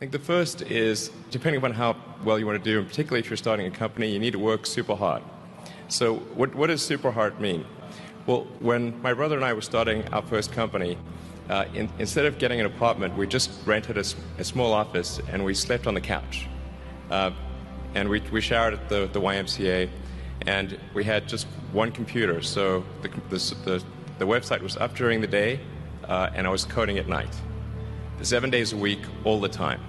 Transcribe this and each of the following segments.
think the first is, depending upon how well you want to do, and particularly if you're starting a company, you need to work super hard. So what does super hard mean? Well, when my brother and I were starting our first company, instead of getting an apartment, we just rented a small office and we slept on the couch. And we showered at the YMCA, and we had just one computer. So the website was up during the day, and I was coding at night. 7 days a week, all the time.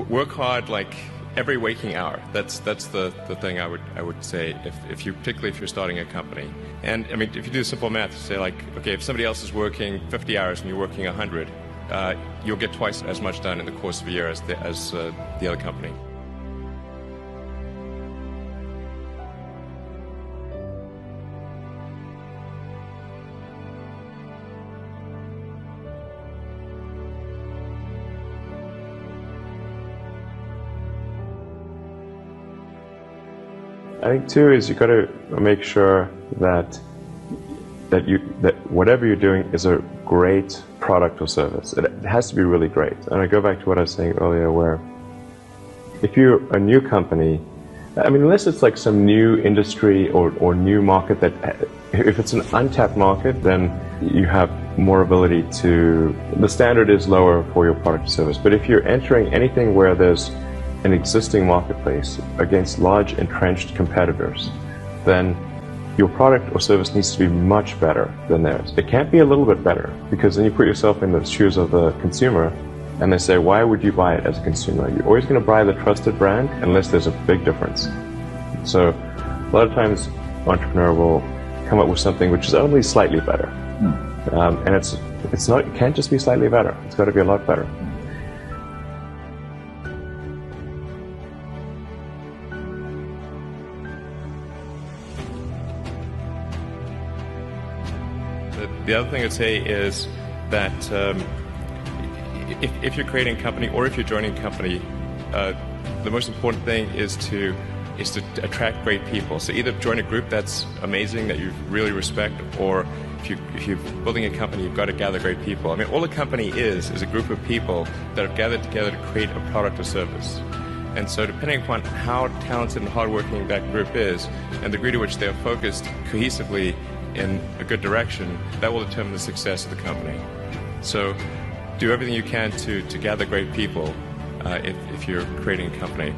Work hard like every waking hour. That's the thing I would say particularly if you're starting a company. And I mean, if you do simple math, say like, okay, if somebody else is working 50 hours and you're working 100, you'll get twice as much done in the course of a year as the other company. I think too is you got to make sure that whatever you're doing is a great product or service. It has to be really great. And I go back to what I was saying earlier, where if you're a new company, I mean, unless it's like some new industry or new market if it's an untapped market, then you have more ability the standard is lower for your product or service. But if you're entering anything where there's an existing marketplace against large entrenched competitors, then your product or service needs to be much better than theirs. It can't be a little bit better, because then you put yourself in the shoes of the consumer and they say, why would you buy it as a consumer? You're always going to buy the trusted brand unless there's a big difference. So a lot of times entrepreneur will come up with something which is only slightly better. And it can't just be slightly better. It's got to be a lot better. The other thing I'd say is that if you're creating a company or if you're joining a company, the most important thing is to attract great people. So either join a group that's amazing, that you really respect, or if you're building a company, you've got to gather great people. I mean, all a company is a group of people that have gathered together to create a product or service. And so depending upon how talented and hardworking that group is, and the degree to which they're focused cohesively in a good direction, that will determine the success of the company. So do everything you can to gather great people if you're creating a company.